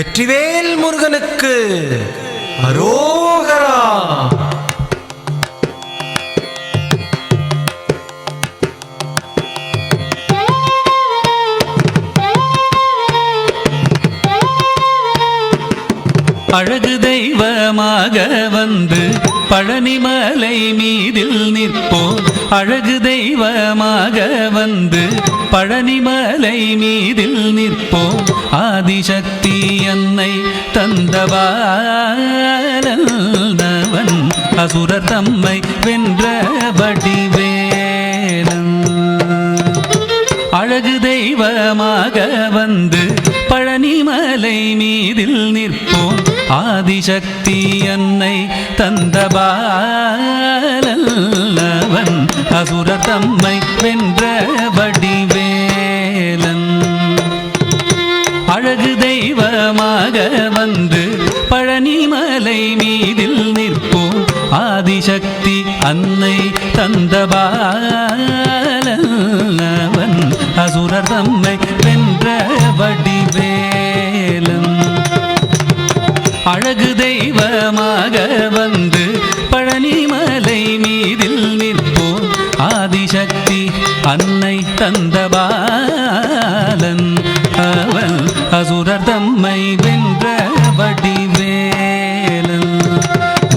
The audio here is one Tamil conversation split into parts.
வெற்றிவேல் முருகனுக்கு அரோகரா. அழகு தெய்வமாக வந்து பழனிமலை மீதில் நிற்போம். அழகு தெய்வமாக வந்து பழனிமலை மீதில் நிற்போம். ஆதிசக்தி அன்னை தந்தவாளன் அசுரர் தம்மை வென்ற வடிவேலன். அழகு தெய்வமாக வந்து பழனிமலை மீதில் நிற்போம். ஆதிசக்தி அன்னை தந்தபாலன் அசுரர் தம்மை வென்ற வடிவேலன். அழகு தெய்வமாக வந்து பழனிமலை மீதில் நிற்போம். ஆதிசக்தி அன்னை தந்தபாலன் அசுரர் தம்மை வென்ற வடிவேலன். அழகு தெய்வமாக வந்து பழனிமலை மீதில் நிற்போம். ஆதிசக்தி அன்னை தந்தபாலன் அவன் அசுரர் தம்மை வென்ற வடிவேலன்.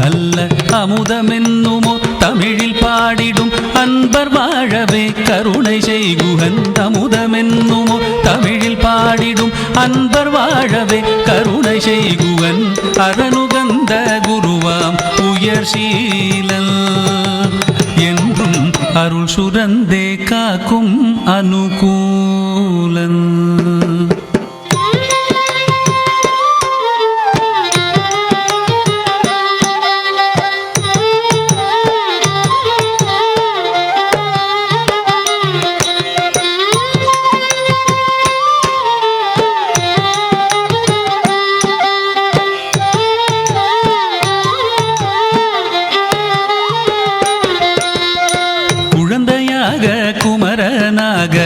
நல்ல அமுதமென்னுமோ தமிழில் பாடிடும் அன்பர் வாழவே கருணை செய்குகன். அமுதமென்னுமோ தமிழில் பாடிடும் அன்பர் வாழவே கருணை செய்குவன். அரணுகந்த குருவாம் உயர் சீலன் என்றும் அருள் சுரந்தே காக்கும் அனுகூலன். குமரனாக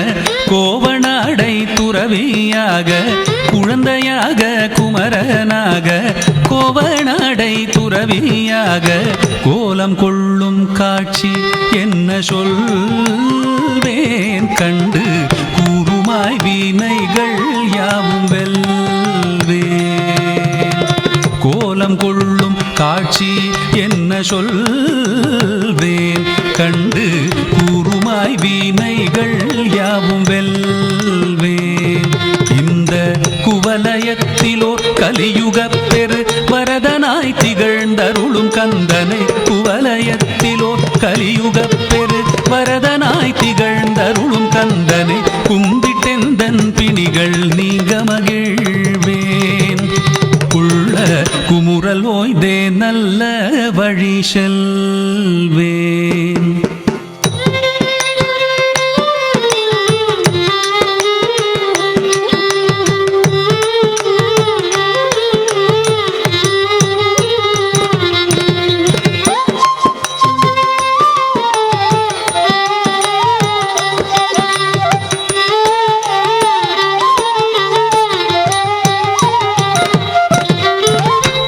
கோவனாடை துறவியாக குழந்தையாக குமரனாக கோவனாடை துறவியாக கோலம் கொள்ளும் காட்சி என்ன சொல்வேன் கண்டு கூறுமாய் வினைகள் யாவும் வெல்வேன். கோலம் கொள்ளும் காட்சி என்ன சொல்வேன் கண்டு கூறுமாய் வினைகள் யாவும் வெல்வேன். இந்த குவலயத்திலோர் கலியுகப் பெரு வரதனாய் திகழ்ந்தருளும் கந்தனை. குவலயத்திலோர் கலியுகப் பெரு வரதனாய் திகழ்ந்தருளும் கந்தனை கும்பிட்டெந்தன் பிணிகள் நீங்க மகிழ்வேன். உள்ள குமுறல் ஓய்தே நல்ல வழி செல்வேன்.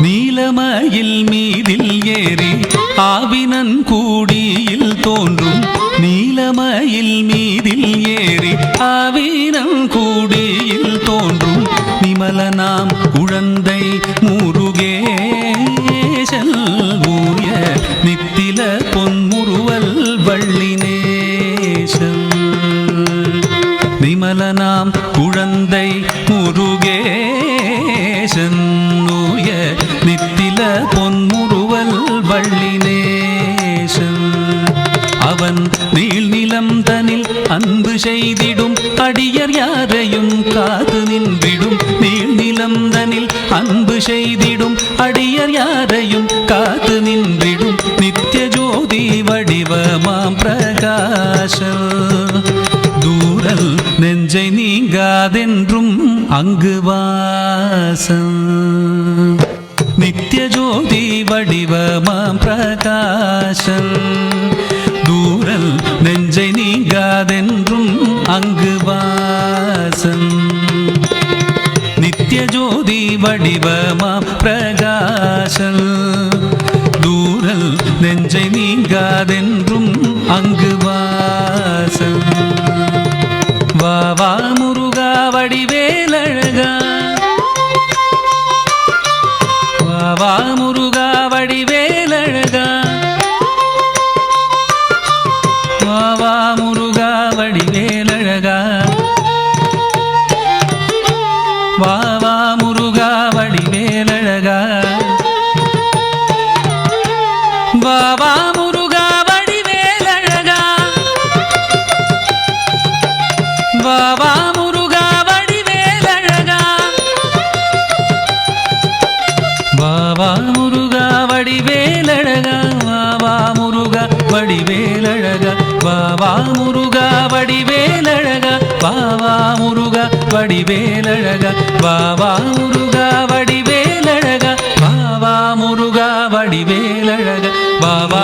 நீலமயில் மீதில் ஏறி ஆவினன் கூடியில் தோன்றும். நீலமயில் மீதில் ஏறி ஆவினன் கூடியில் தோன்றும். நிமலனாம் குழந்தை முருகேசன் ஊய நித்தில பொன்முருவல் வள்ளினேசன். நிமலனாம் குழந்தை முருகேசன் ஊய நித்தில பொன்முருவல் வள்ளினேசன். அவன் நீள்நிலம் தனில் அன்பு செய்திடும் அடியர் யாரையும் காத்து நின்றிடும். நீள்நிலம் தனில் அன்பு செய்திடும் அடியர் யாரையும் காத்து நின்றிடும். நித்திய ஜோதி வடிவமாம் பிரகாச தூரல் நெஞ்சை நீங்காதென்றும் அங்கு வாசம். நித்திய ஜோதி வடிவமாம் பிரகாசம் தூரல் நெஞ்சை நீங்காதென்றும் அங்கு வாசம். நித்திய ஜோதி ஜோதி வடிவமாம் பிரகாசல் தூரல் நெஞ்சை நீங்காதென்றும் அங்கு வாசல் வா வா முருகா வடிவேலழகா வா வா முருகா வடிவேலழகா வா வா முருகா வடிவேலழகா வா வா முருகா வடிவேலழகா வா வா முருகா வடிவேலழகா வா வா முருகா வடிவேலழகா வா வா முருகா வடிவேலழகா வா வா முருகா வடிவேலழகா வா வா முருகா வடிவேலழகா வா வா முருகா வடிவேலழகா வா வா முருகா வடிவேலழகா வா வா முருகா வடிவேலழகா வா வா